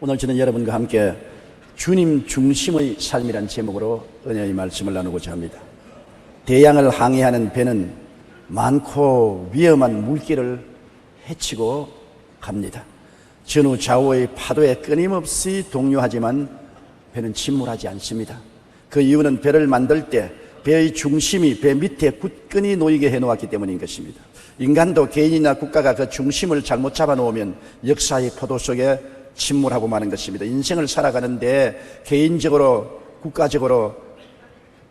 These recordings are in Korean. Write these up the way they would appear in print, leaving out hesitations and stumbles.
오늘 저는 여러분과 함께 주님 중심의 삶이란 제목으로 은혜의 말씀을 나누고자 합니다. 대양을 항해하는 배는 많고 위험한 물길을 헤치고 갑니다. 전후 좌우의 파도에 끊임없이 동요하지만 배는 침몰하지 않습니다. 그 이유는 배를 만들 때 배의 중심이 배 밑에 굳건히 놓이게 해놓았기 때문인 것입니다. 인간도 개인이나 국가가 그 중심을 잘못 잡아놓으면 역사의 포도 속에 침몰하고 마는 것입니다. 인생을 살아가는데 개인적으로 국가적으로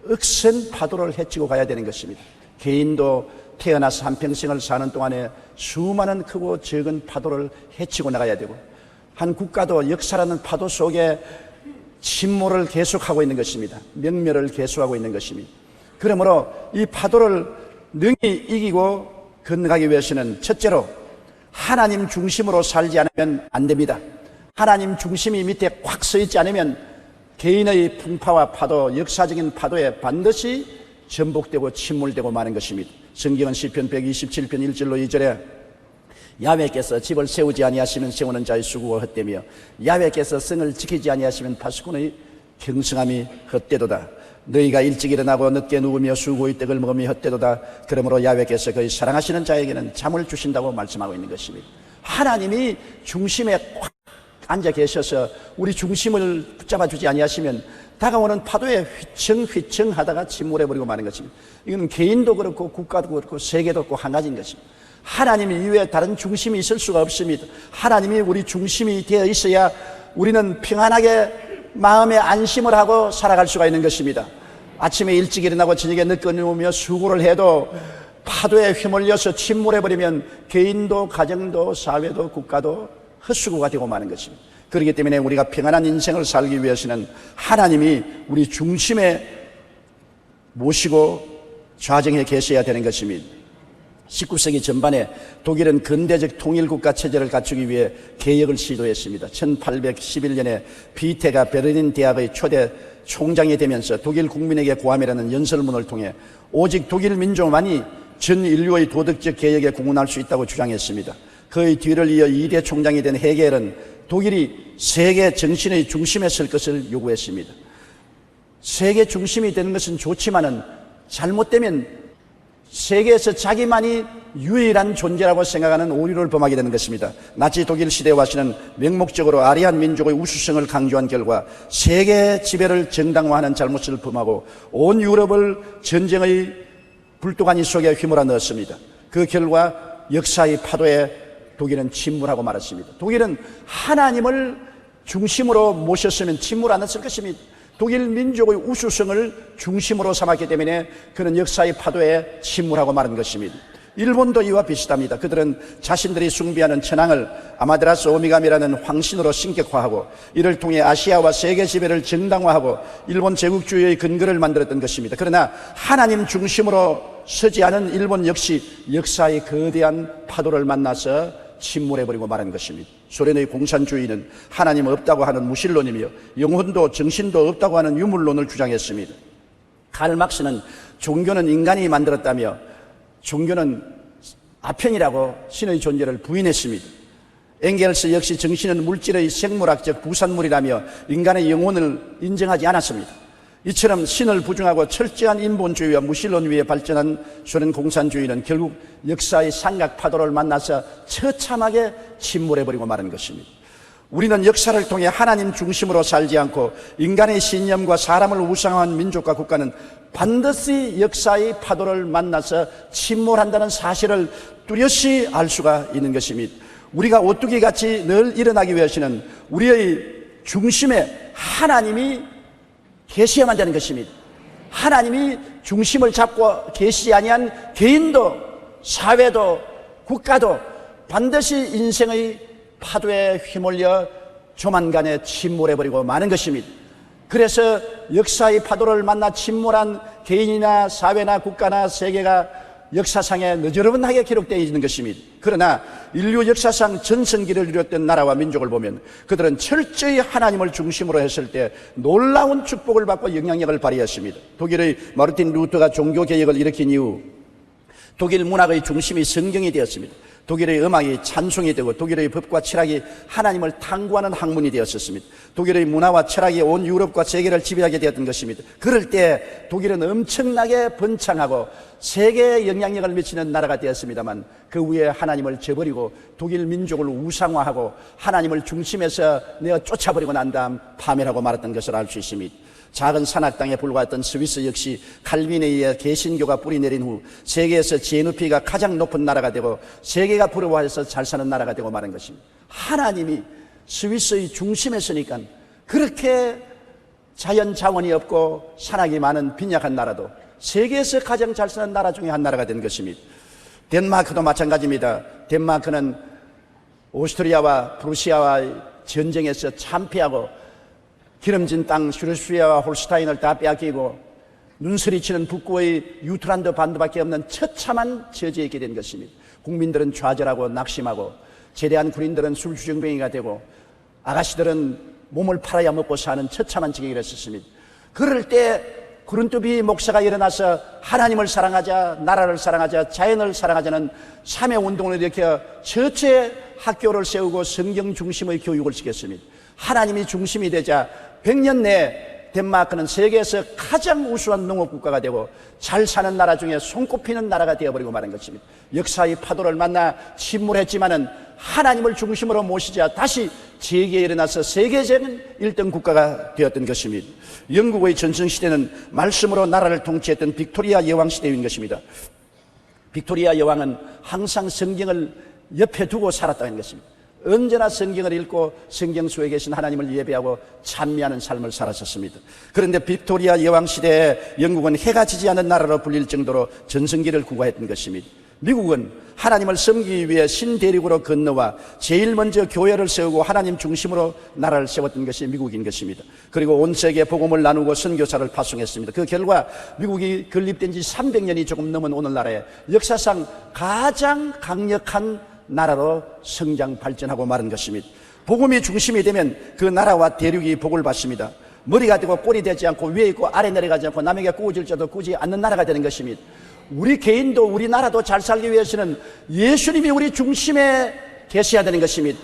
억센 파도를 헤치고 가야 되는 것입니다. 개인도 태어나서 한평생을 사는 동안에 수많은 크고 적은 파도를 헤치고 나가야 되고, 한 국가도 역사라는 파도 속에 침몰을 계속하고 있는 것입니다. 명멸을 계속하고 있는 것입니다. 그러므로 이 파도를 능히 이기고 건너가기 위해서는 첫째로 하나님 중심으로 살지 않으면 안 됩니다. 하나님 중심이 밑에 꽉 서 있지 않으면 개인의 풍파와 파도, 역사적인 파도에 반드시 전복되고 침몰되고 마는 것입니다. 성경은 시편 127편 1절로 2절에 야훼께서 집을 세우지 아니하시면 세우는 자의 수고가 헛되며 야훼께서 성을 지키지 아니하시면 파수꾼의 경성함이 헛되도다. 너희가 일찍 일어나고 늦게 누우며 수고의 떡을 먹으며 헛되도다. 그러므로 야훼께서 그의 사랑하시는 자에게는 잠을 주신다고 말씀하고 있는 것입니다. 하나님이 중심에 꽉 앉아 계셔서 우리 중심을 붙잡아 주지 아니하시면 다가오는 파도에 휘청휘청 하다가 침몰해버리고 마는 것입니다. 이건 개인도 그렇고 국가도 그렇고 세계도 그렇고 한 가지인 것입니다. 하나님 이외에 다른 중심이 있을 수가 없습니다. 하나님이 우리 중심이 되어 있어야 우리는 평안하게 마음에 안심을 하고 살아갈 수가 있는 것입니다. 아침에 일찍 일어나고 저녁에 늦게 누우며 수고를 해도 파도에 휘몰려서 침몰해버리면 개인도 가정도 사회도 국가도 헛수고가 되고 마는 것입니다. 그렇기 때문에 우리가 평안한 인생을 살기 위해서는 하나님이 우리 중심에 모시고 좌정해 계셔야 되는 것입니다. 19세기 전반에 독일은 근대적 통일국가 체제를 갖추기 위해 개혁을 시도했습니다. 1811년에 비테가 베르린 대학의 초대 총장이 되면서 독일 국민에게 고함이라는 연설문을 통해 오직 독일 민족만이 전 인류의 도덕적 개혁에 공헌할 수 있다고 주장했습니다. 그의 뒤를 이어 2대 총장이 된 헤겔은 독일이 세계 정신의 중심에 설 것을 요구했습니다. 세계 중심이 되는 것은 좋지만은 잘못되면 세계에서 자기만이 유일한 존재라고 생각하는 오류를 범하게 되는 것입니다. 나치 독일 시대에 와서는 맹목적으로 아리안 민족의 우수성을 강조한 결과 세계 지배를 정당화하는 잘못을 범하고 온 유럽을 전쟁의 불도가니 속에 휘몰아 넣었습니다. 그 결과 역사의 파도에 독일은 침몰하고 말았습니다. 독일은 하나님을 중심으로 모셨으면 침몰 안 했을 것입니다. 독일 민족의 우수성을 중심으로 삼았기 때문에 그는 역사의 파도에 침몰하고 마는 것입니다. 일본도 이와 비슷합니다. 그들은 자신들이 숭배하는 천황을 아마테라스 오미가미라는 황신으로 신격화하고 이를 통해 아시아와 세계 지배를 정당화하고 일본 제국주의의 근거를 만들었던 것입니다. 그러나 하나님 중심으로 서지 않은 일본 역시 역사의 거대한 파도를 만나서 침몰해버리고 말한 것입니다. 소련의 공산주의는 하나님 없다고 하는 무신론이며 영혼도 정신도 없다고 하는 유물론을 주장했습니다. 칼 막스는 종교는 인간이 만들었다며 종교는 아편이라고 신의 존재를 부인했습니다. 엥겔스 역시 정신은 물질의 생물학적 부산물이라며 인간의 영혼을 인정하지 않았습니다. 이처럼 신을 부정하고 철저한 인본주의와 무신론 위에 발전한 소련 공산주의는 결국 역사의 삼각파도를 만나서 처참하게 침몰해버리고 마는 것입니다. 우리는 역사를 통해 하나님 중심으로 살지 않고 인간의 신념과 사람을 우상화한 민족과 국가는 반드시 역사의 파도를 만나서 침몰한다는 사실을 뚜렷이 알 수가 있는 것입니다. 우리가 오뚜기같이 늘 일어나기 위해서는 우리의 중심에 하나님이 계셔야만 되는 것입니다. 하나님이 중심을 잡고 계시지 아니한 개인도 사회도 국가도 반드시 인생의 파도에 휘몰려 조만간에 침몰해버리고 마는 것입니다. 그래서 역사의 파도를 만나 침몰한 개인이나 사회나 국가나 세계가 역사상에 너저분하게 기록되어 있는 것입니다. 그러나 인류 역사상 전성기를 누렸던 나라와 민족을 보면 그들은 철저히 하나님을 중심으로 했을 때 놀라운 축복을 받고 영향력을 발휘했습니다. 독일의 마르틴 루터가 종교개혁을 일으킨 이후 독일 문학의 중심이 성경이 되었습니다. 독일의 음악이 찬송이 되고 독일의 법과 철학이 하나님을 탐구하는 학문이 되었었습니다. 독일의 문화와 철학이 온 유럽과 세계를 지배하게 되었던 것입니다. 그럴 때 독일은 엄청나게 번창하고 세계에 영향력을 미치는 나라가 되었습니다만 그 후에 하나님을 저버리고 독일 민족을 우상화하고 하나님을 중심에서 내어 쫓아버리고 난 다음 파멸하고 말았던 것을 알 수 있습니다. 작은 산악당에 불과했던 스위스 역시 칼빈에 의해 개신교가 뿌리내린 후 세계에서 GNP가 가장 높은 나라가 되고 세계가 부러워해서 잘 사는 나라가 되고 말한 것입니다. 하나님이 스위스의 중심에 서니까 그렇게 자연 자원이 없고 산악이 많은 빈약한 나라도 세계에서 가장 잘 사는 나라 중에 한 나라가 된 것입니다. 덴마크도 마찬가지입니다. 덴마크는 오스트리아와 프루시아와의 전쟁에서 참패하고 기름진 땅 슈르스위아와 홀슈타인을 다 빼앗기고 눈서리치는 북부의 유트란드 반도밖에 없는 처참한 처지에 있게 된 것입니다. 국민들은 좌절하고 낙심하고 제대한 군인들은 술주정뱅이가 되고 아가씨들은 몸을 팔아야 먹고 사는 처참한 지경이 됐었습니다. 그럴 때 구른투비 목사가 일어나서 하나님을 사랑하자, 나라를 사랑하자, 자연을 사랑하자는 참여운동을 일으켜 처체 학교를 세우고 성경 중심의 교육을 시켰습니다. 하나님이 중심이 되자 100년 내에 덴마크는 세계에서 가장 우수한 농업국가가 되고 잘 사는 나라 중에 손꼽히는 나라가 되어버리고 말한 것입니다. 역사의 파도를 만나 침몰했지만은 하나님을 중심으로 모시자 다시 재기에 일어나서 세계적인 1등 국가가 되었던 것입니다. 영국의 전성시대는 말씀으로 나라를 통치했던 빅토리아 여왕시대인 것입니다. 빅토리아 여왕은 항상 성경을 옆에 두고 살았다는 것입니다. 언제나 성경을 읽고 성경 속에 계신 하나님을 예배하고 찬미하는 삶을 살았었습니다. 그런데 빅토리아 여왕 시대에 영국은 해가 지지 않는 나라로 불릴 정도로 전성기를 구가했던 것입니다. 미국은 하나님을 섬기기 위해 신대륙으로 건너와 제일 먼저 교회를 세우고 하나님 중심으로 나라를 세웠던 것이 미국인 것입니다. 그리고 온 세계에 복음을 나누고 선교사를 파송했습니다. 그 결과 미국이 건립된 지 300년이 조금 넘은 오늘날에 역사상 가장 강력한 나라로 성장 발전하고 마는 것입니다. 복음이 중심이 되면 그 나라와 대륙이 복을 받습니다. 머리가 되고 꼴이 되지 않고 위에 있고 아래 내려가지 않고 남에게 꾸어질 자도 꾸지 않는 나라가 되는 것입니다. 우리 개인도 우리 나라도 잘 살기 위해서는 예수님이 우리 중심에 계셔야 되는 것입니다.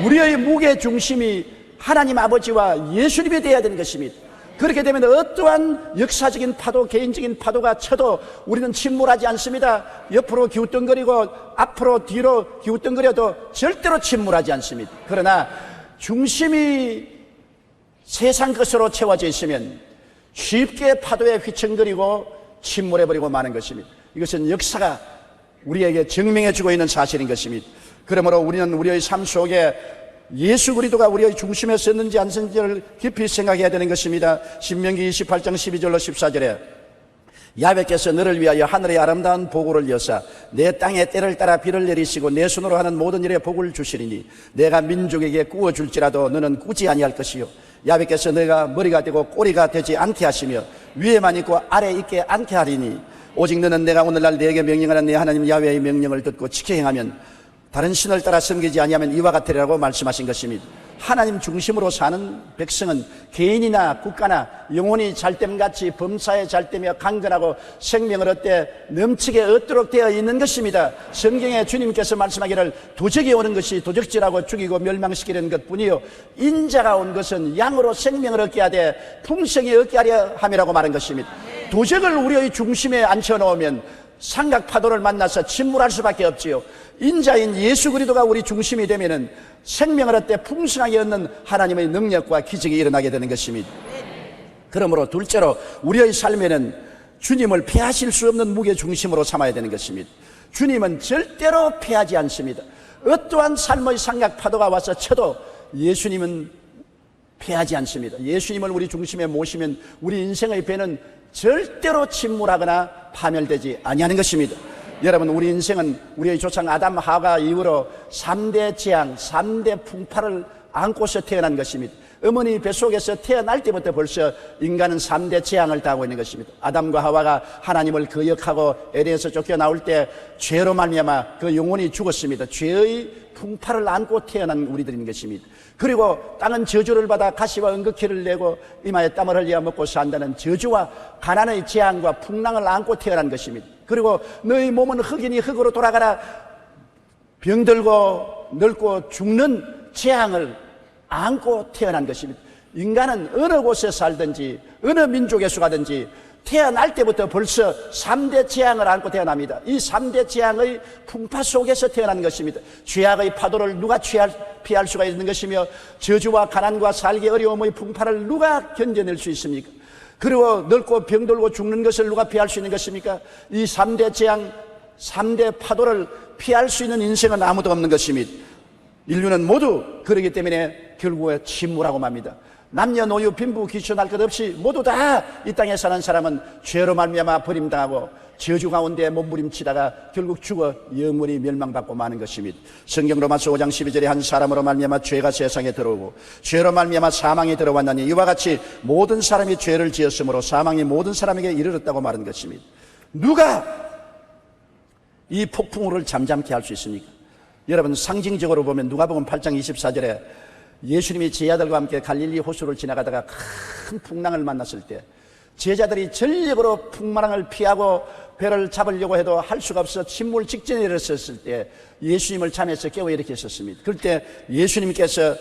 우리의 무게 중심이 하나님 아버지와 예수님이 되어야 되는 것입니다. 그렇게 되면 어떠한 역사적인 파도, 개인적인 파도가 쳐도 우리는 침몰하지 않습니다. 옆으로 기웃덩거리고 앞으로 뒤로 기웃덩거려도 절대로 침몰하지 않습니다. 그러나 중심이 세상 것으로 채워져 있으면 쉽게 파도에 휘청거리고 침몰해버리고 마는 것입니다. 이것은 역사가 우리에게 증명해주고 있는 사실인 것입니다. 그러므로 우리는 우리의 삶 속에 예수 그리스도가 우리의 중심에 섰는지 안 섰는지를 깊이 생각해야 되는 것입니다. 신명기 28장 12절로 14절에 야훼께서 너를 위하여 하늘의 아름다운 보고를 여사 내 땅에 때를 따라 비를 내리시고 내 손으로 하는 모든 일에 복을 주시리니 내가 민족에게 구워줄지라도 너는 꾸지 아니할 것이요 야훼께서 너가 머리가 되고 꼬리가 되지 않게 하시며 위에만 있고 아래 있게 않게 하리니 오직 너는 내가 오늘날 내게 명령하는 내 하나님 야훼의 명령을 듣고 지켜 행하면 다른 신을 따라 섬기지 아니하면 이와 같으리라고 말씀하신 것입니다. 하나님 중심으로 사는 백성은 개인이나 국가나 영혼이 잘됨같이 범사에 잘되며 강건하고 생명을 얻되 넘치게 얻도록 되어 있는 것입니다. 성경에 주님께서 말씀하기를 도적이 오는 것이 도적질하고 죽이고 멸망시키는 것뿐이요 인자가 온 것은 양으로 생명을 얻게 하되 풍성히 얻게 하려 함이라고 말한 것입니다. 도적을 우리의 중심에 앉혀놓으면 삼각 파도를 만나서 침몰할 수밖에 없지요. 인자인 예수 그리스도가 우리 중심이 되면은 생명을 얻되 풍성하게 얻는 하나님의 능력과 기적이 일어나게 되는 것입니다. 그러므로 둘째로 우리의 삶에는 주님을 패하실 수 없는 무게 중심으로 삼아야 되는 것입니다. 주님은 절대로 패하지 않습니다. 어떠한 삶의 삼각 파도가 와서 쳐도 예수님은 패하지 않습니다. 예수님을 우리 중심에 모시면 우리 인생의 배는 절대로 침몰하거나 파멸되지 아니하는 것입니다. 여러분, 우리 인생은 우리의 조상 아담 하와 이후로 3대 재앙, 3대 풍파를 안고서 태어난 것입니다. 어머니 뱃속에서 태어날 때부터 벌써 인간은 3대 재앙을 당하고 있는 것입니다. 아담과 하와가 하나님을 거역하고 에덴에서 쫓겨나올 때 죄로 말미암아 그 영혼이 죽었습니다. 죄의 풍파를 안고 태어난 우리들인 것입니다. 그리고 땅은 저주를 받아 가시와 은극기를 내고 이마에 땀을 흘려 먹고 산다는 저주와 가난의 재앙과 풍랑을 안고 태어난 것입니다. 그리고 너희 몸은 흙이니 흙으로 돌아가라. 병들고 늙고 죽는 재앙을 안고 태어난 것입니다. 인간은 어느 곳에 살든지 어느 민족에 속하든지 태어날 때부터 벌써 3대 재앙을 안고 태어납니다. 이 3대 재앙의 풍파 속에서 태어난 것입니다. 죄악의 파도를 누가 피할 수가 있는 것이며, 저주와 가난과 살기 어려움의 풍파를 누가 견뎌낼 수 있습니까? 그리고 늙고 병들고 죽는 것을 누가 피할 수 있는 것입니까? 이 3대 재앙, 3대 파도를 피할 수 있는 인생은 아무도 없는 것입니다. 인류는 모두 그러기 때문에 결국에 침몰하고 맙니다. 남녀노유 빈부 귀천할 것 없이 모두 다 이 땅에 사는 사람은 죄로 말미암아 버림당하고 저주 가운데 몸부림치다가 결국 죽어 영원히 멸망받고 마는 것입니다. 성경 로마서 5장 12절에 한 사람으로 말미암아 죄가 세상에 들어오고 죄로 말미암아 사망이 들어왔나니 이와 같이 모든 사람이 죄를 지었으므로 사망이 모든 사람에게 이르렀다고 말한 것입니다. 누가 이 폭풍우를 잠잠케 할 수 있습니까? 여러분, 상징적으로 보면 누가복음 8장 24절에 예수님이 제자들과 함께 갈릴리 호수를 지나가다가 큰 풍랑을 만났을 때 제자들이 전력으로 풍랑을 피하고 배를 잡으려고 해도 할 수가 없어 침몰 직전에 이르렀을 때 예수님을 잠에서 깨워 일으켰었습니다. 그럴 때 예수님께서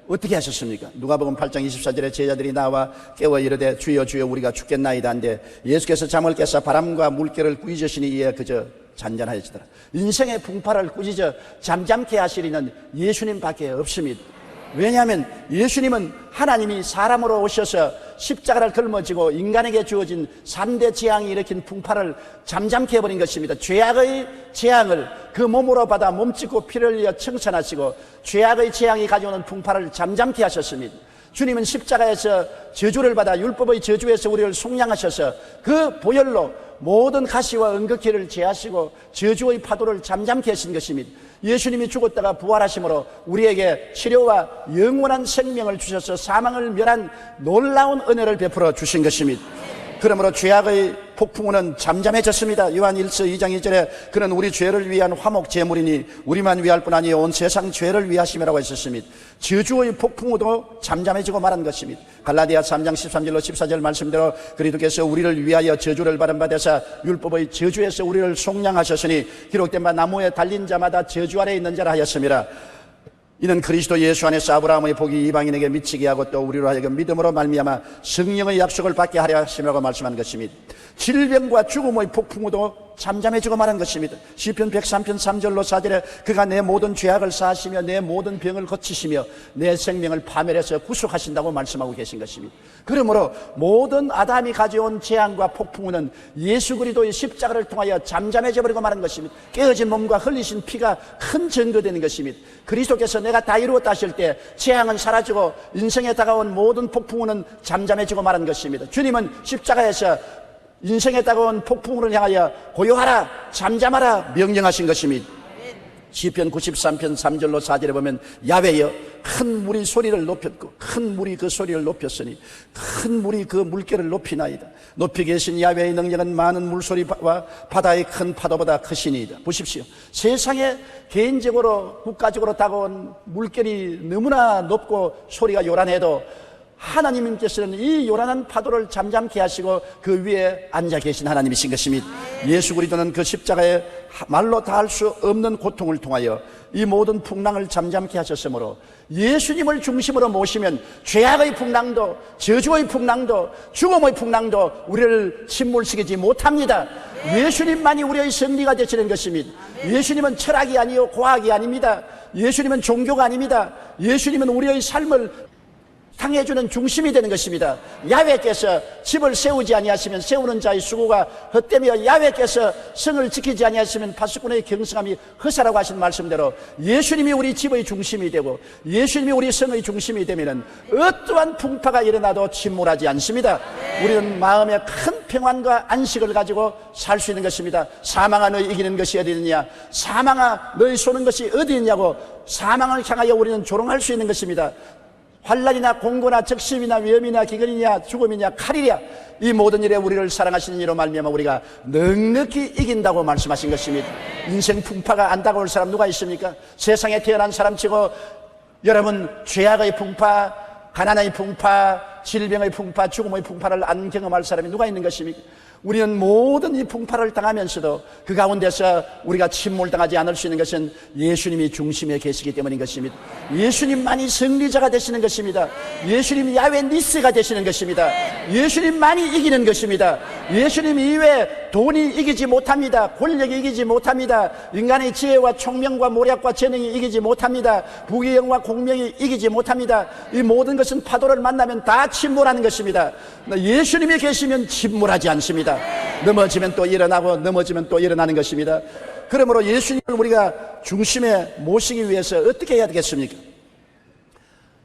어떻게 하셨습니까? 누가복음 8장 24절에 제자들이 나와 깨워 이르되 주여 주여 우리가 죽겠나이다 한데 예수께서 잠을 깨서 바람과 물결을 꾸짖으시니 이에 그저 잔잔하시더라. 인생의 풍파를 꾸짖어 잠잠케 하시리는 예수님밖에 없습니다. 왜냐하면 예수님은 하나님이 사람으로 오셔서 십자가를 걸머지고 인간에게 주어진 3대 재앙이 일으킨 풍파를 잠잠케 해버린 것입니다. 죄악의 재앙을 그 몸으로 받아 몸짓고 피를 흘려 청산하시고 죄악의 재앙이 가져오는 풍파를 잠잠케 하셨습니다. 주님은 십자가에서 저주를 받아 율법의 저주에서 우리를 속량하셔서 그 보혈로 모든 가시와 은극기를 제하시고 저주의 파도를 잠잠케 하신 것입니다. 예수님이 죽었다가 부활하심으로 우리에게 치료와 영원한 생명을 주셔서 사망을 멸한 놀라운 은혜를 베풀어 주신 것입니다. 그러므로 죄악의 폭풍우는 잠잠해졌습니다. 요한 1서 2장 2절에 그는 우리 죄를 위한 화목 제물이니 우리만 위할 뿐 아니요 온 세상 죄를 위하심이라고 했었습니다. 저주의 폭풍우도 잠잠해지고 말한 것입니다. 갈라디아 3장 13절로 14절 말씀대로 그리스도께서 우리를 위하여 저주를 받은 바 되사 율법의 저주에서 우리를 속량하셨으니 기록된 바 나무에 달린 자마다 저주 아래 있는 자라 하였습니다. 이는 그리스도 예수 안에서 아브라함의 복이 이방인에게 미치게 하고 또 우리로 하여금 믿음으로 말미암아 성령의 약속을 받게 하려 하심이라고 말씀한 것입니다. 질병과 죽음의 폭풍우도 잠잠해지고 말한 것입니다. 시편 103편 3절로 4절에 그가 내 모든 죄악을 사하시며 내 모든 병을 고치시며 내 생명을 파멸해서 구속하신다고 말씀하고 계신 것입니다. 그러므로 모든 아담이 가져온 재앙과 폭풍우는 예수 그리스도의 십자가를 통하여 잠잠해져 버리고 말한 것입니다. 깨어진 몸과 흘리신 피가 큰 증거되는 것입니다. 그리스도께서 내가 다 이루었다 하실 때 재앙은 사라지고 인생에 다가온 모든 폭풍우는 잠잠해지고 말한 것입니다. 주님은 십자가에서 인생에 다가온 폭풍우를 향하여 고요하라 잠잠하라 명령하신 것입니다. 시편 93편 3절로 4절에 보면 야훼여 큰 물이 소리를 높였고 큰 물이 그 소리를 높였으니 큰 물이 그 물결을 높이나이다. 높이 계신 야훼의 능력은 많은 물소리와 바다의 큰 파도보다 크시니이다. 보십시오. 세상에 개인적으로 국가적으로 다가온 물결이 너무나 높고 소리가 요란해도 하나님께서는 이 요란한 파도를 잠잠케 하시고 그 위에 앉아 계신 하나님이신 것입니다. 예수 그리스도는 그 십자가에 말로 다 할 수 없는 고통을 통하여 이 모든 풍랑을 잠잠케 하셨으므로 예수님을 중심으로 모시면 죄악의 풍랑도 저주의 풍랑도 죽음의 풍랑도 우리를 침몰시키지 못합니다. 예수님만이 우리의 승리가 되시는 것입니다. 예수님은 철학이 아니요 과학이 아닙니다. 예수님은 종교가 아닙니다. 예수님은 우리의 삶을 상해주는 중심이 되는 것입니다. 야훼께서 집을 세우지 아니하시면 세우는 자의 수고가 헛되며 야훼께서 성을 지키지 아니하시면 파수꾼의 경성함이 허사라고 하신 말씀대로 예수님이 우리 집의 중심이 되고 예수님이 우리 성의 중심이 되면 어떠한 풍파가 일어나도 침몰하지 않습니다. 우리는 마음에 큰 평안과 안식을 가지고 살 수 있는 것입니다. 사망아 너희 이기는 것이 어디 있느냐, 사망아 너희 쏘는 것이 어디 있냐고 사망을 향하여 우리는 조롱할 수 있는 것입니다. 환난이나 공고나 적심이나 위험이나 기근이냐 죽음이냐 칼이랴 이 모든 일에 우리를 사랑하시는 이로 말미암아 우리가 넉넉히 이긴다고 말씀하신 것입니다. 인생 풍파가 안 다가올 사람 누가 있습니까? 세상에 태어난 사람치고 여러분 죄악의 풍파, 가난의 풍파, 질병의 풍파, 죽음의 풍파를 안 경험할 사람이 누가 있는 것입니까? 우리는 모든 이 풍파를 당하면서도 그 가운데서 우리가 침몰당하지 않을 수 있는 것은 예수님이 중심에 계시기 때문인 것입니다. 예수님만이 승리자가 되시는 것입니다. 예수님이 야훼 니스가 되시는 것입니다. 예수님만이 이기는 것입니다. 예수님 이외에 돈이 이기지 못합니다. 권력이 이기지 못합니다. 인간의 지혜와 총명과 모략과 재능이 이기지 못합니다. 부귀영화 공명이 이기지 못합니다. 이 모든 것은 파도를 만나면 다 침몰하는 것입니다. 예수님이 계시면 침몰하지 않습니다. 넘어지면 또 일어나고 넘어지면 또 일어나는 것입니다. 그러므로 예수님을 우리가 중심에 모시기 위해서 어떻게 해야 되겠습니까?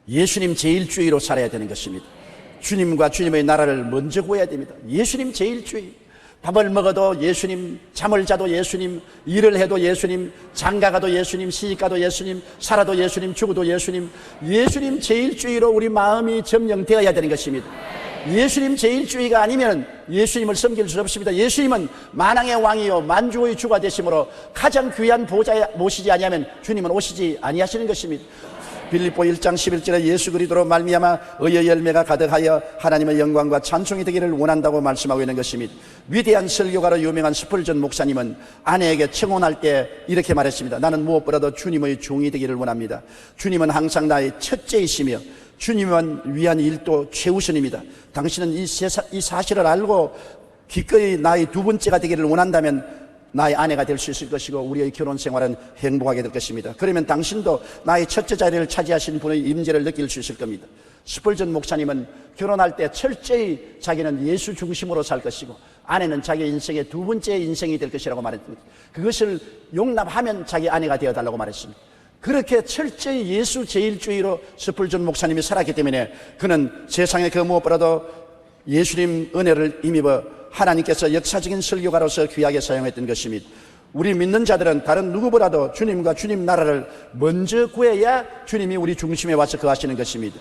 예수님 제일주의로 살아야 되는 것입니다. 주님과 주님의 나라를 먼저 구해야 됩니다. 예수님 제일주의. 밥을 먹어도 예수님, 잠을 자도 예수님, 일을 해도 예수님, 장가가도 예수님, 시집가도 예수님, 살아도 예수님, 죽어도 예수님. 예수님 제일주의로 우리 마음이 점령되어야 되는 것입니다. 예수님 제일주의가 아니면 예수님을 섬길 수 없습니다. 예수님은 만왕의 왕이요 만주의 주가 되심으로 가장 귀한 보좌에 모시지 아니하면 주님은 오시지 아니하시는 것입니다. 빌립보 1장 11절에 예수 그리스도로 말미암아 의의 열매가 가득하여 하나님의 영광과 찬송이 되기를 원한다고 말씀하고 있는 것입니다. 위대한 설교가로 유명한 스펄전 목사님은 아내에게 청혼할 때 이렇게 말했습니다. 나는 무엇보다도 주님의 종이 되기를 원합니다. 주님은 항상 나의 첫째이시며 주님만 위한 일도 최우선입니다. 당신은 이 사실을 알고 기꺼이 나의 두 번째가 되기를 원한다면 나의 아내가 될 수 있을 것이고 우리의 결혼 생활은 행복하게 될 것입니다. 그러면 당신도 나의 첫째 자리를 차지하신 분의 임재를 느낄 수 있을 겁니다. 스펄전 목사님은 결혼할 때 철저히 자기는 예수 중심으로 살 것이고 아내는 자기 인생의 두 번째 인생이 될 것이라고 말했습니다. 그것을 용납하면 자기 아내가 되어달라고 말했습니다. 그렇게 철저히 예수 제일주의로 스펄전 목사님이 살았기 때문에 그는 세상의 그 무엇보다도 예수님 은혜를 힘입어 하나님께서 역사적인 설교가로서 귀하게 사용했던 것입니다. 우리 믿는 자들은 다른 누구보다도 주님과 주님 나라를 먼저 구해야 주님이 우리 중심에 와서 거하시는 것입니다.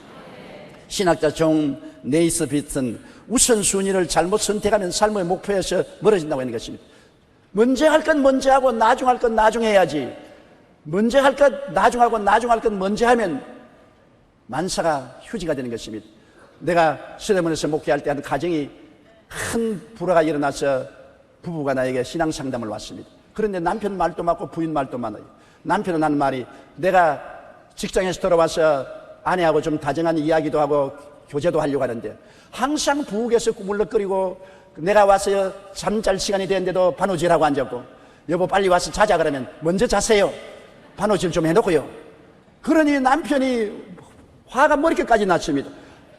신학자 존 네이스빗은 우선순위를 잘못 선택하면 삶의 목표에서 멀어진다고 하는 것입니다. 먼저 할 건 먼저 하고 나중 할 건 나중 해야지. 먼저 할 것 나중 하고 나중 할 것 먼저 하면 만사가 휴지가 되는 것입니다. 내가 서대문에서 목회할 때 한 가정이 큰 불화가 일어나서 부부가 나에게 신앙 상담을 왔습니다. 그런데 남편 말도 맞고 부인 말도 많아요. 남편은 하는 말이 내가 직장에서 돌아와서 아내하고 좀 다정한 이야기도 하고 교제도 하려고 하는데 항상 부엌에서 꾸물럭거리고 내가 와서 잠잘 시간이 됐는데도 바느질하고 앉았고 여보 빨리 와서 자자 그러면 먼저 자세요. 바느질 좀 해놓고요. 그러니 남편이 화가 머리끝까지 났습니다.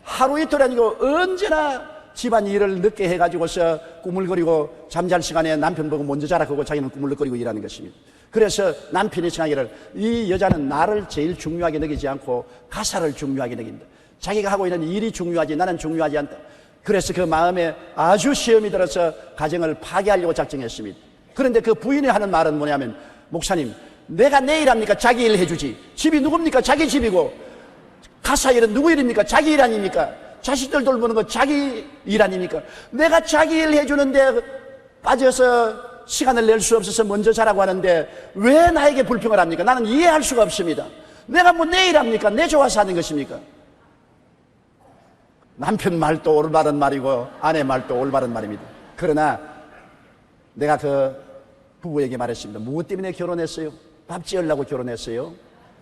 하루 이틀 아니고 언제나 집안일을 늦게 해가지고서 꾸물거리고 잠잘 시간에 남편 보고 먼저 자라 그러고 자기는 꾸물거리고 일하는 것입니다. 그래서 남편이 생각하기를 이 여자는 나를 제일 중요하게 느끼지 않고 가사를 중요하게 느낀다. 자기가 하고 있는 일이 중요하지 나는 중요하지 않다. 그래서 그 마음에 아주 시험이 들어서 가정을 파괴하려고 작정했습니다. 그런데 그 부인이 하는 말은 뭐냐면 목사님 내가 내 일 합니까? 자기 일 해주지. 집이 누굽니까? 자기 집이고 가사 일은 누구 일입니까? 자기 일 아닙니까? 자식들 돌보는 거 자기 일 아닙니까? 내가 자기 일 해주는데 빠져서 시간을 낼 수 없어서 먼저 자라고 하는데 왜 나에게 불평을 합니까? 나는 이해할 수가 없습니다. 내가 뭐 내 일 합니까? 내 좋아서 하는 것입니까? 남편 말도 올바른 말이고 아내 말도 올바른 말입니다. 그러나 내가 그 부부에게 말했습니다. 무엇 때문에 결혼했어요? 밥 지으려고 결혼했어요?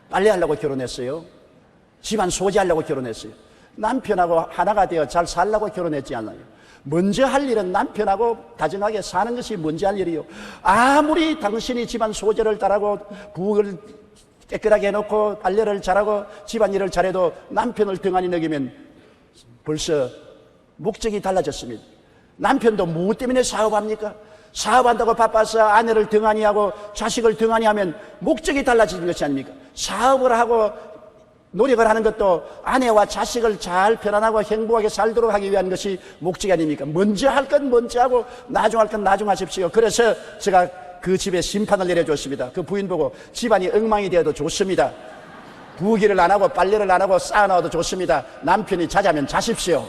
빨래하려고 결혼했어요? 집안 소지하려고 결혼했어요? 남편하고 하나가 되어 잘 살려고 결혼했지 않나요? 먼저 할 일은 남편하고 다정하게 사는 것이 먼저 할 일이요. 아무리 당신이 집안 소재를 잘하고 부엌을 깨끗하게 해놓고 빨래를 잘하고 집안일을 잘해도 남편을 등한히 여기면 벌써 목적이 달라졌습니다. 남편도 무엇 때문에 사업합니까? 사업한다고 바빠서 아내를 등한히 하고 자식을 등한히 하면 목적이 달라지는 것이 아닙니까? 사업을 하고 노력을 하는 것도 아내와 자식을 잘 편안하고 행복하게 살도록 하기 위한 것이 목적이 아닙니까? 먼저 할 건 먼저 하고 나중 할 건 나중 하십시오. 그래서 제가 그 집에 심판을 내려줬습니다. 그 부인 보고 집안이 엉망이 되어도 좋습니다. 부엌일을 안 하고 빨래를 안 하고 쌓아놔도 좋습니다. 남편이 자자면 자십시오.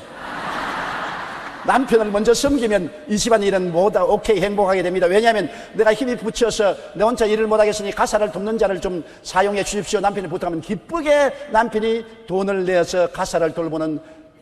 남편을 먼저 섬기면 이 집안 일은 모두 오케이 행복하게 됩니다. 왜냐하면 내가 힘이 붙여서 내 혼자 일을 못하겠으니 가사를 돕는 자를 좀 사용해 주십시오. 남편이 부탁하면 기쁘게 남편이 돈을 내서 가사를 돌보는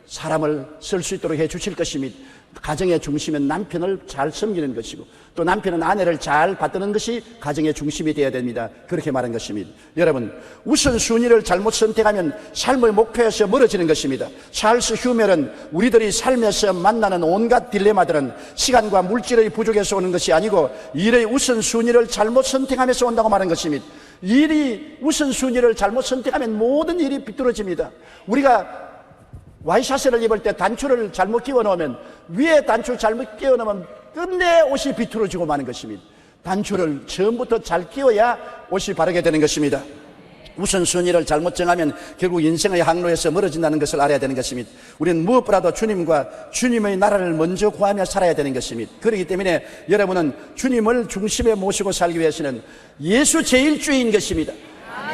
사람을 쓸 수 있도록 해 주실 것입니다. 가정의 중심은 남편을 잘 섬기는 것이고 또 남편은 아내를 잘 받드는 것이 가정의 중심이 되어야 됩니다. 그렇게 말한 것입니다. 여러분, 우선순위를 잘못 선택하면 삶의 목표에서 멀어지는 것입니다. 찰스 휴멜은 우리들이 삶에서 만나는 온갖 딜레마들은 시간과 물질의 부족에서 오는 것이 아니고 일의 우선순위를 잘못 선택하면서 온다고 말한 것입니다. 일이 우선순위를 잘못 선택하면 모든 일이 비뚤어집니다. 우리가 와이셔츠를 입을 때 단추를 잘못 끼워 넣으면, 위에 단추를 잘못 끼워 넣으면 끝내 옷이 비뚤어지고 마는 것입니다. 단추를 처음부터 잘 끼워야 옷이 바르게 되는 것입니다. 우선순위를 잘못 정하면 결국 인생의 항로에서 멀어진다는 것을 알아야 되는 것입니다. 우리는 무엇보다도 주님과 주님의 나라를 먼저 구하며 살아야 되는 것입니다. 그렇기 때문에 여러분은 주님을 중심에 모시고 살기 위해서는 예수 제일주의인 것입니다.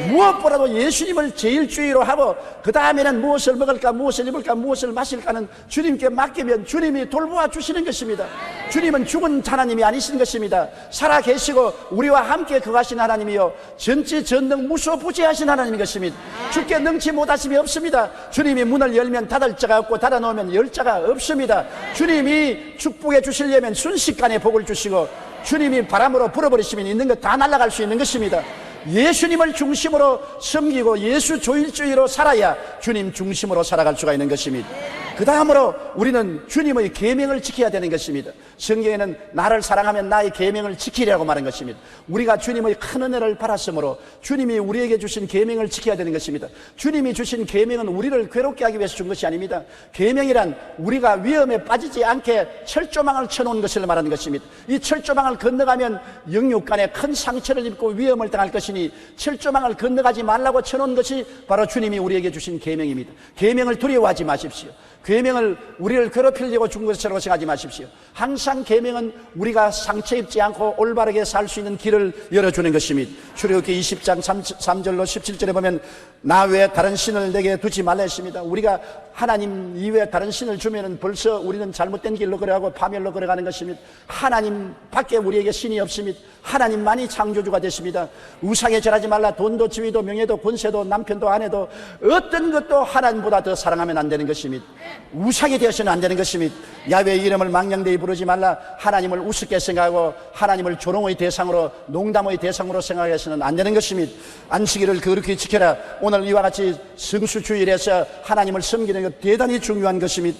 무엇보다도 예수님을 제일주의로 하고 그 다음에는 무엇을 먹을까, 무엇을 입을까, 무엇을 마실까는 주님께 맡기면 주님이 돌보아 주시는 것입니다. 주님은 죽은 하나님이 아니신 것입니다. 살아계시고 우리와 함께 거하신 하나님이요 전지전능 무소부재하신 하나님인 것입니다. 주께 능치 못하심이 없습니다. 주님이 문을 열면 닫을 자가 없고 닫아놓으면 열 자가 없습니다. 주님이 축복해 주시려면 순식간에 복을 주시고 주님이 바람으로 불어버리시면 있는 것 다 날아갈 수 있는 것입니다. 예수님을 중심으로 섬기고 예수 조일주의로 살아야 주님 중심으로 살아갈 수가 있는 것입니다. 그 다음으로 우리는 주님의 계명을 지켜야 되는 것입니다. 성경에는 나를 사랑하면 나의 계명을 지키라고 말한 것입니다. 우리가 주님의 큰 은혜를 받았으므로 주님이 우리에게 주신 계명을 지켜야 되는 것입니다. 주님이 주신 계명은 우리를 괴롭게 하기 위해서 준 것이 아닙니다. 계명이란 우리가 위험에 빠지지 않게 철조망을 쳐놓은 것을 말하는 것입니다. 이 철조망을 건너가면 영육간에 큰 상처를 입고 위험을 당할 것이니 철조망을 건너가지 말라고 쳐놓은 것이 바로 주님이 우리에게 주신 계명입니다. 계명을 두려워하지 마십시오. 계명을 우리를 괴롭히려고 준 것이라고 생각하지 마십시오. 항상 계명은 우리가 상처 입지 않고 올바르게 살 수 있는 길을 열어주는 것입니다. 출애굽기 20장 3절로 17절에 보면 나 외에 다른 신을 내게 두지 말라 했습니다. 우리가 하나님 이외에 다른 신을 주면은 벌써 우리는 잘못된 길로 걸어가고 파멸로 걸어가는 것입니다. 하나님 밖에 우리에게 신이 없습니다. 하나님만이 창조주가 되십니다. 우상에 절하지 말라. 돈도 지위도 명예도 권세도 남편도 아내도 어떤 것도 하나님보다 더 사랑하면 안 되는 것입니다. 우상이 되어서는 안 되는 것입니다. 야훼의 이름을 망령되이 부르지 말라. 하나님을 우습게 생각하고 하나님을 조롱의 대상으로 농담의 대상으로 생각해서는 안 되는 것입니다. 안식일을 거룩히 지켜라. 오늘 이와 같이 성수주일에서 하나님을 섬기는 것 대단히 중요한 것입니다.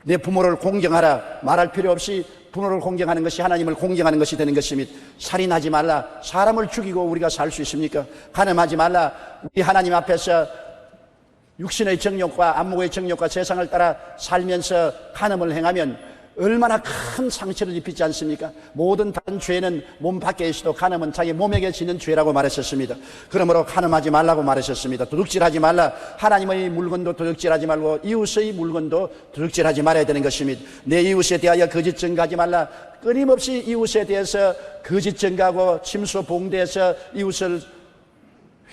내 부모를 공경하라. 말할 필요 없이 부모를 공경하는 것이 하나님을 공경하는 것이 되는 것입니다. 살인하지 말라. 사람을 죽이고 우리가 살 수 있습니까? 간음하지 말라. 우리 하나님 앞에서 육신의 정욕과 안목의 정욕과 세상을 따라 살면서 간음을 행하면 얼마나 큰 상처를 입히지 않습니까? 모든 다른 죄는 몸 밖에 있어도 간음은 자기 몸에게 지는 죄라고 말하셨습니다. 그러므로 간음하지 말라고 말하셨습니다. 도둑질하지 말라. 하나님의 물건도 도둑질하지 말고 이웃의 물건도 도둑질하지 말아야 되는 것입니다. 내 이웃에 대하여 거짓 증거하지 말라. 끊임없이 이웃에 대해서 거짓 증거하고 침수 봉대해서 이웃을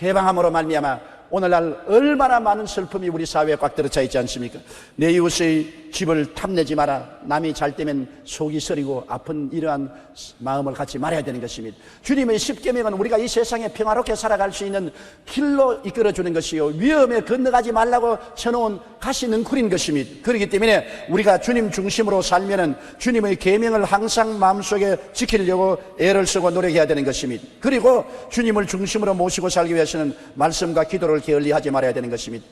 회방함으로 말미암아 오늘날 얼마나 많은 슬픔이 우리 사회에 꽉 들어차 있지 않습니까? 내 이웃의 집을 탐내지 마라. 남이 잘 때면 속이 서리고 아픈 이러한 마음을 갖지 말아야 되는 것입니다. 주님의 십계명은 우리가 이 세상에 평화롭게 살아갈 수 있는 길로 이끌어주는 것이요 위험에 건너가지 말라고 쳐놓은 가시능쿨인 것입니다. 그렇기 때문에 우리가 주님 중심으로 살면은 주님의 계명을 항상 마음속에 지키려고 애를 쓰고 노력해야 되는 것입니다. 그리고 주님을 중심으로 모시고 살기 위해서는 말씀과 기도를 게을리하지 말아야 되는 것입니다.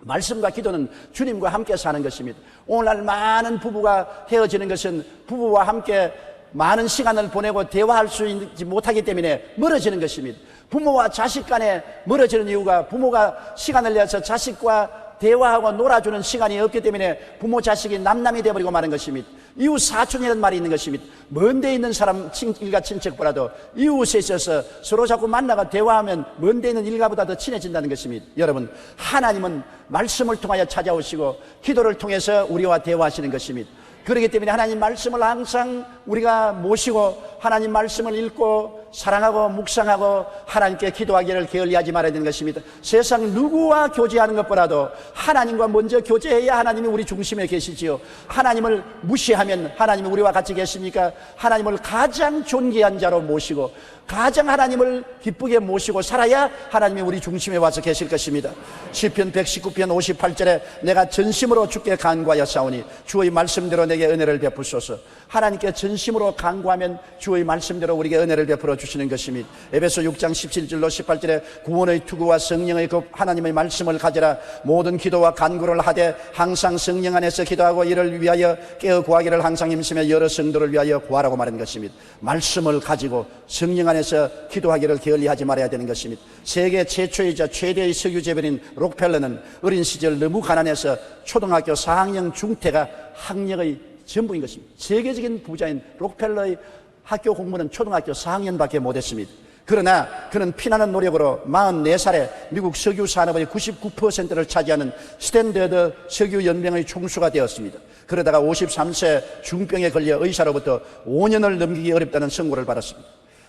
말씀과 기도는 주님과 함께 사는 것입니다. 오늘날 많은 부부가 헤어지는 것은 부부와 함께 많은 시간을 보내고 대화할 수 있지 못하기 때문에 멀어지는 것입니다. 부모와 자식 간에 멀어지는 이유가 부모가 시간을 내서 자식과 대화하고 놀아주는 시간이 없기 때문에 부모 자식이 남남이 되어버리고 마는 것입니다. 이웃 사촌이라는 말이 있는 것입니다. 먼데 있는 사람 일가 친척보다도 이웃에 있어서 서로 자꾸 만나가 대화하면 먼데 있는 일가보다 더 친해진다는 것입니다. 여러분, 하나님은 말씀을 통하여 찾아오시고 기도를 통해서 우리와 대화하시는 것입니다. 그렇기 때문에 하나님 말씀을 항상 우리가 모시고 하나님 말씀을 읽고 사랑하고 묵상하고 하나님께 기도하기를 게을리하지 말아야 되는 것입니다. 세상 누구와 교제하는 것보다도 하나님과 먼저 교제해야 하나님이 우리 중심에 계시지요. 하나님을 무시하면 하나님이 우리와 같이 계십니까? 하나님을 가장 존귀한 자로 모시고 가장 하나님을 기쁘게 모시고 살아야 하나님이 우리 중심에 와서 계실 것입니다. 시편 119편 58절에 내가 전심으로 주께 간구하여 싸우니 주의 말씀대로 내게 은혜를 베푸소서. 하나님께 전심으로 간구하면 주의 말씀대로 우리에게 은혜를 베풀어 주시는 것입니다. 에베소 6장 17절로 18절에 구원의 투구와 성령의 급 하나님의 말씀을 가져라. 모든 기도와 간구를 하되 항상 성령 안에서 기도하고 이를 위하여 깨어 구하기를 항상 힘쓰며 여러 성도를 위하여 구하라고 말한 것입니다. 말씀을 가지고 성령 안에서 기도하기를 게을리하지 말아야 되는 것입니다. 세계 최초이자 최대의 석유 재벌인 록펠러는 어린 시절 너무 가난해서 초등학교 4학년 중퇴가 학력의 전부인 것입니다. 세계적인 부자인 록펠러의 학교 공부는 초등학교 4학년밖에 못했습니다. 그러나 그는 피나는 노력으로 44살에 미국 석유 산업의 99%를 차지하는 스탠더드 석유 연맹의 총수가 되었습니다. 그러다가 53세 중병에 걸려 의사로부터 5년을 넘기기 어렵다는 선고를 받았습니다.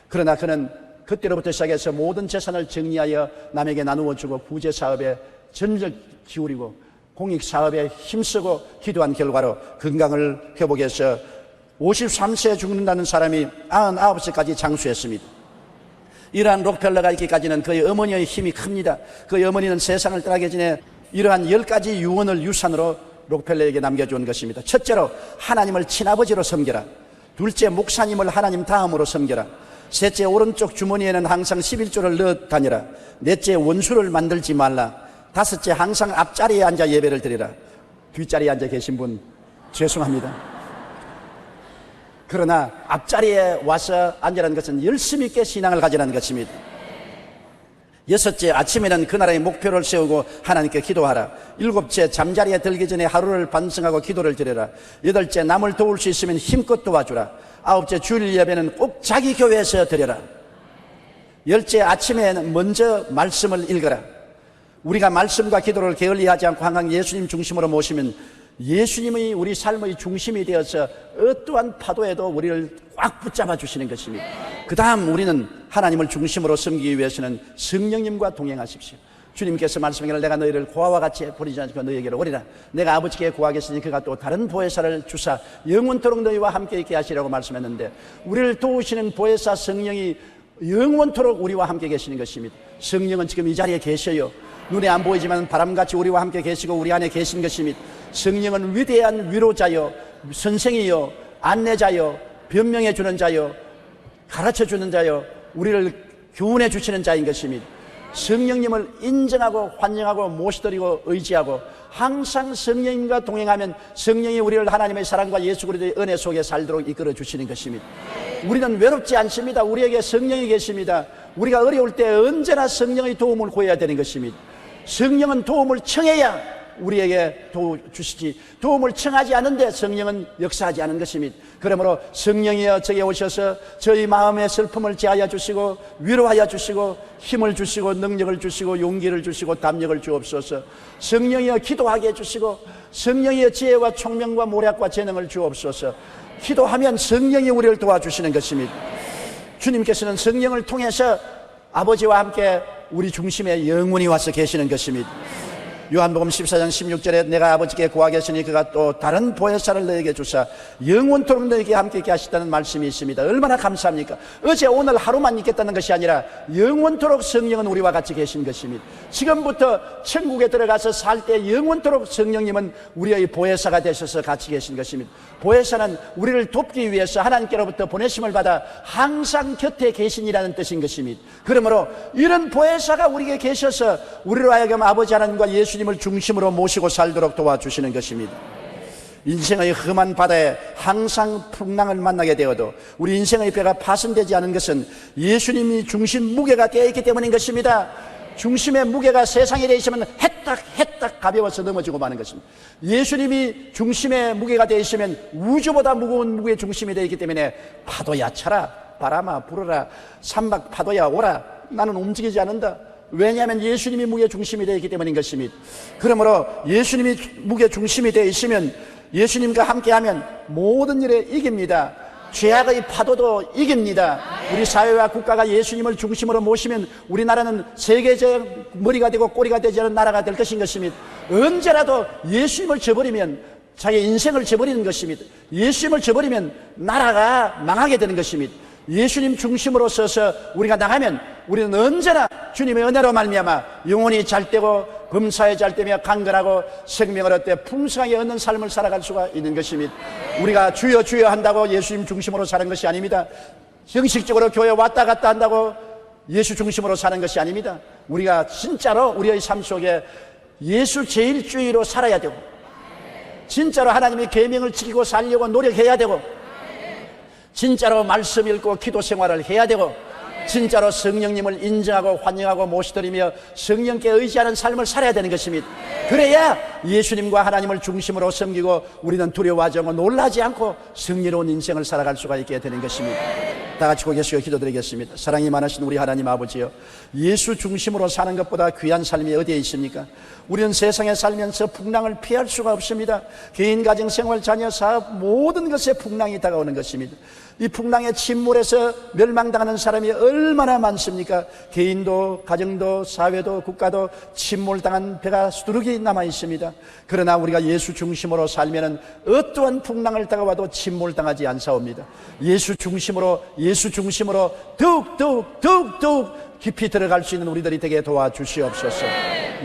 그러나 그는 그때로부터 시작해서 모든 재산을 정리하여 남에게 나누어 주고 구제 사업에 전력 기울이고 공익 사업에 힘쓰고 기도한 결과로 건강을 회복해서 53세에 죽는다는 사람이 99세까지 장수했습니다. 이러한 록펠러가 있기까지는 그의 어머니의 힘이 큽니다. 그의 어머니는 세상을 떠나기 전에 이러한 10가지 유언을 유산으로 록펠러에게 남겨준 것입니다. 첫째로 하나님을 친아버지로 섬겨라. 둘째, 목사님을 하나님 다음으로 섬겨라. 셋째, 오른쪽 주머니에는 항상 11조를 넣어 다니라. 넷째, 원수를 만들지 말라. 다섯째, 항상 앞자리에 앉아 예배를 드리라. 뒷자리에 앉아 계신 분 죄송합니다. 그러나 앞자리에 와서 앉으라는 것은 열심 있게 신앙을 가지라는 것입니다. 여섯째, 아침에는 그날의 목표를 세우고 하나님께 기도하라. 일곱째, 잠자리에 들기 전에 하루를 반성하고 기도를 드려라. 여덟째, 남을 도울 수 있으면 힘껏 도와주라. 아홉째, 주일 예배는 꼭 자기 교회에서 드려라. 열째, 아침에 먼저 말씀을 읽어라. 우리가 말씀과 기도를 게을리하지 않고 항상 예수님 중심으로 모시면 예수님이 우리 삶의 중심이 되어서 어떠한 파도에도 우리를 꽉 붙잡아 주시는 것입니다. 그 다음 우리는 하나님을 중심으로 섬기기 위해서는 성령님과 동행하십시오. 주님께서 말씀하기를 내가 너희를 고아와 같이 버리지 않고 너희에게로 오리라. 내가 아버지께 구하겠으니 그가 또 다른 보혜사를 주사 영원토록 너희와 함께 있게 하시라고 말씀했는데 우리를 도우시는 보혜사 성령이 영원토록 우리와 함께 계시는 것입니다. 성령은 지금 이 자리에 계셔요. 눈에 안 보이지만 바람같이 우리와 함께 계시고 우리 안에 계신 것입니다. 성령은 위대한 위로자요, 선생이요, 안내자요, 변명해 주는 자요, 가르쳐 주는 자요, 우리를 교훈해 주시는 자인 것입니다. 성령님을 인정하고 환영하고 모시드리고 의지하고 항상 성령님과 동행하면 성령이 우리를 하나님의 사랑과 예수 그리스도의 은혜 속에 살도록 이끌어 주시는 것입니다. 우리는 외롭지 않습니다. 우리에게 성령이 계십니다. 우리가 어려울 때 언제나 성령의 도움을 구해야 되는 것입니다. 성령은 도움을 청해야 우리에게 도와주시지 도움을 청하지 않은데 성령은 역사하지 않은 것입니다. 그러므로 성령이여 저에게 오셔서 저희 마음의 슬픔을 제하여 주시고 위로하여 주시고 힘을 주시고 능력을 주시고 용기를 주시고 담력을 주옵소서. 성령이여 기도하게 해주시고 성령이여 지혜와 총명과 모략과 재능을 주옵소서. 기도하면 성령이 우리를 도와주시는 것입니다. 주님께서는 성령을 통해서 아버지와 함께 우리 중심에 영원히 와서 계시는 것입니다. 요한복음 14장 16절에 내가 아버지께 구하겠으니 그가 또 다른 보혜사를 너에게 주사 영원토록 너에게 함께 있게 하시다는 말씀이 있습니다. 얼마나 감사합니까? 어제 오늘 하루만 있겠다는 것이 아니라 영원토록 성령은 우리와 같이 계신 것입니다. 지금부터 천국에 들어가서 살 때 영원토록 성령님은 우리의 보혜사가 되셔서 같이 계신 것입니다. 보혜사는 우리를 돕기 위해서 하나님께로부터 보내심을 받아 항상 곁에 계신이라는 뜻인 것입니다. 그러므로 이런 보혜사가 우리에게 계셔서 우리로 하여금 아버지 하나님과 예수님을 중심으로 모시고 살도록 도와주시는 것입니다. 인생의 험한 바다에 항상 풍랑을 만나게 되어도 우리 인생의 배가 파손되지 않은 것은 예수님이 중심 무게가 되어 있기 때문인 것입니다. 중심의 무게가 세상에 되어 있으면 해딱 가벼워서 넘어지고 마는 것입니다. 예수님이 중심의 무게가 되어 있으면 우주보다 무거운 무게의 중심이 되어 있기 때문에 파도야 쳐라, 바람아 불어라, 산막 파도야 오라, 나는 움직이지 않는다. 왜냐하면 예수님이 무게 중심이 되어 있기 때문인 것입니다. 그러므로 예수님이 무게 중심이 되어 있으면 예수님과 함께하면 모든 일에 이깁니다. 죄악의 파도도 이깁니다. 우리 사회와 국가가 예수님을 중심으로 모시면 우리나라는 세계적 머리가 되고 꼬리가 되지 않은 나라가 될 것입니다. 언제라도 예수님을 저버리면 자기 인생을 저버리는 것입니다. 예수님을 저버리면 나라가 망하게 되는 것입니다. 예수님 중심으로 서서 우리가 나가면 우리는 언제나 주님의 은혜로 말미암아 영혼이 잘되고 범사에 잘되며 강건하고 생명을 얻되 풍성하게 얻는 삶을 살아갈 수가 있는 것입니다. 우리가 주여 주여 한다고 예수님 중심으로 사는 것이 아닙니다. 형식적으로 교회 왔다 갔다 한다고 예수 중심으로 사는 것이 아닙니다. 우리가 진짜로 우리의 삶 속에 예수 제일주의로 살아야 되고, 진짜로 하나님의 계명을 지키고 살려고 노력해야 되고, 진짜로 말씀 읽고 기도 생활을 해야 되고, 진짜로 성령님을 인정하고 환영하고 모시드리며 성령께 의지하는 삶을 살아야 되는 것입니다. 그래야 예수님과 하나님을 중심으로 섬기고 우리는 두려워하지 않고 놀라지 않고 승리로운 인생을 살아갈 수가 있게 되는 것입니다. 다 같이 고개 숙여 기도드리겠습니다. 사랑이 많으신 우리 하나님 아버지요, 예수 중심으로 사는 것보다 귀한 삶이 어디에 있습니까? 우리는 세상에 살면서 풍랑을 피할 수가 없습니다. 개인, 가정, 생활, 자녀, 사업 모든 것에 풍랑이 다가오는 것입니다. 이 풍랑의 침몰에서 멸망당하는 사람이 얼마나 많습니까? 개인도, 가정도, 사회도, 국가도 침몰당한 배가 수두룩이 남아 있습니다. 그러나 우리가 예수 중심으로 살면은 어떠한 풍랑을 다가와도 침몰당하지 않사옵니다. 예수 중심으로 더욱 깊이 들어갈 수 있는 우리들이 되게 도와주시옵소서.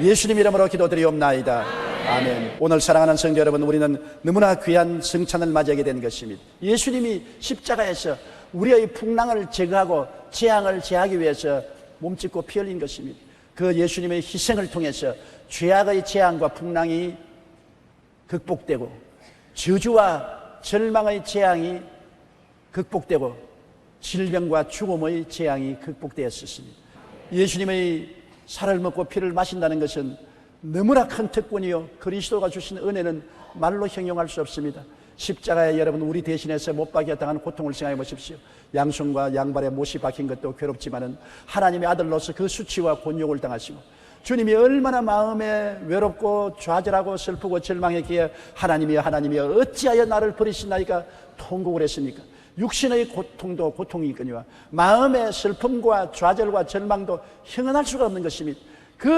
예수님 이름으로 기도드리옵나이다. 아멘. 오늘 사랑하는 성도 여러분, 우리는 너무나 귀한 성찬을 맞이하게 된 것입니다. 예수님이 십자가에서 우리의 풍랑을 제거하고 재앙을 제하기 위해서 몸짓고 피 흘린 것입니다. 그 예수님의 희생을 통해서 죄악의 재앙과 풍랑이 극복되고 저주와 절망의 재앙이 극복되고 질병과 죽음의 재앙이 극복되었습니다. 예수님의 살을 먹고 피를 마신다는 것은 너무나 큰 특권이요, 그리스도가 주신 은혜는 말로 형용할 수 없습니다. 십자가에 여러분 우리 대신해서 못 박혀 당한 고통을 생각해 보십시오. 양손과 양발에 못이 박힌 것도 괴롭지만은 하나님의 아들로서 그 수치와 곤욕을 당하시고, 주님이 얼마나 마음에 외롭고 좌절하고 슬프고 절망했기에 하나님이여 어찌하여 나를 버리시나이까 통곡을 했습니까? 육신의 고통도 고통이거니와 마음의 슬픔과 좌절과 절망도 형언할 수가 없는 것입니다. 그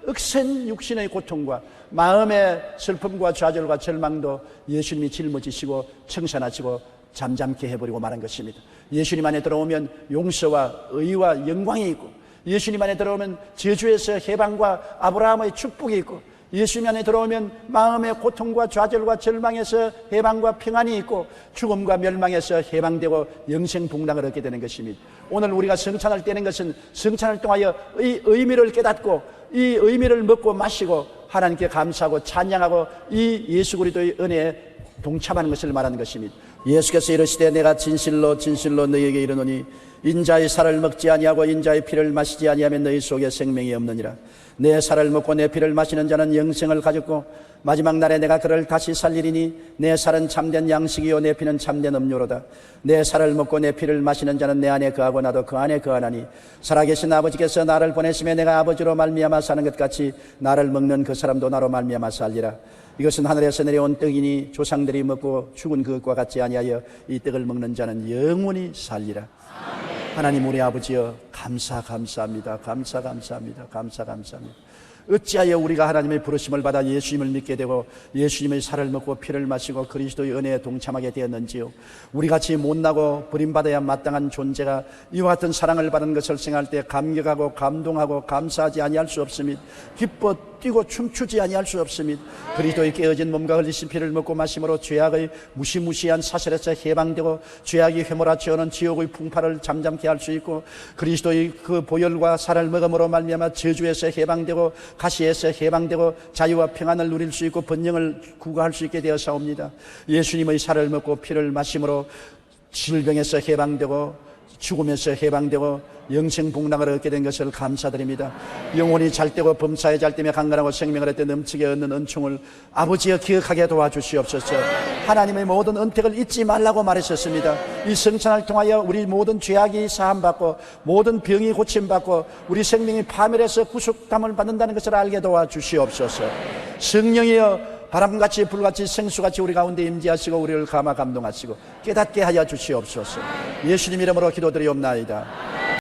억센 육신의 고통과 마음의 슬픔과 좌절과 절망도 예수님이 짊어지시고 청산하시고 잠잠케 해버리고 말한 것입니다. 예수님 안에 들어오면 용서와 의와 영광이 있고, 예수님 안에 들어오면 저주에서 해방과 아브라함의 축복이 있고, 예수님 안에 들어오면 마음의 고통과 좌절과 절망에서 해방과 평안이 있고, 죽음과 멸망에서 해방되고 영생 복락을 얻게 되는 것입니다. 오늘 우리가 성찬을 떼는 것은 성찬을 통하여 이 의미를 깨닫고 이 의미를 먹고 마시고 하나님께 감사하고 찬양하고 이 예수 그리스도의 은혜에 동참하는 것을 말하는 것입니다. 예수께서 이르시되 내가 진실로 너희에게 이르노니 인자의 살을 먹지 아니하고 인자의 피를 마시지 아니하면 너희 속에 생명이 없느니라. 내 살을 먹고 내 피를 마시는 자는 영생을 가졌고 마지막 날에 내가 그를 다시 살리리니 내 살은 참된 양식이요 내 피는 참된 음료로다. 내 살을 먹고 내 피를 마시는 자는 내 안에 거하고 나도 그 안에 거하나니 살아계신 아버지께서 나를 보내심에 내가 아버지로 말미암아 사는 것 같이 나를 먹는 그 사람도 나로 말미암아 살리라. 이것은 하늘에서 내려온 떡이니 조상들이 먹고 죽은 그것과 같지 아니하여 이 떡을 먹는 자는 영원히 살리라. 하나님 우리 아버지여 감사합니다. 어찌하여 우리가 하나님의 부르심을 받아 예수님을 믿게 되고 예수님의 살을 먹고 피를 마시고 그리스도의 은혜에 동참하게 되었는지요. 우리같이 못나고 버림받아야 마땅한 존재가 이와 같은 사랑을 받은 것을 생각할 때 감격하고 감동하고 감사하지 아니할 수 없습니다. 기뻐 뛰고 춤추지 아니할 수 없습니다. 그리스도의 깨어진 몸과 흘리신 피를 먹고 마심으로 죄악의 무시무시한 사슬에서 해방되고 죄악이 휘몰아치오는 지옥의 풍파를 잠잠케 할 수 있고, 그리스도의 그 보혈과 살을 먹음으로 말미암아 저주에서 해방되고 가시에서 해방되고 자유와 평안을 누릴 수 있고 번영을 구가할 수 있게 되었사옵니다. 예수님의 살을 먹고 피를 마심으로 질병에서 해방되고 죽음에서 해방되고 영생 복락을 얻게 된 것을 감사드립니다. 영혼이 잘되고 범사에 잘되며 강건하고 생명을 얻되 넘치게 얻는 은총을 아버지여 기억하게 도와주시옵소서. 하나님의 모든 은택을 잊지 말라고 말하셨습니다. 이 성찬을 통하여 우리 모든 죄악이 사함받고 모든 병이 고침받고 우리 생명이 파멸해서 구속담을 받는다는 것을 알게 도와주시옵소서. 성령이여 바람같이 불같이 생수같이 우리 가운데 임재하시고 우리를 감화 감동하시고 깨닫게 하여 주시옵소서. 예수님 이름으로 기도드리옵나이다.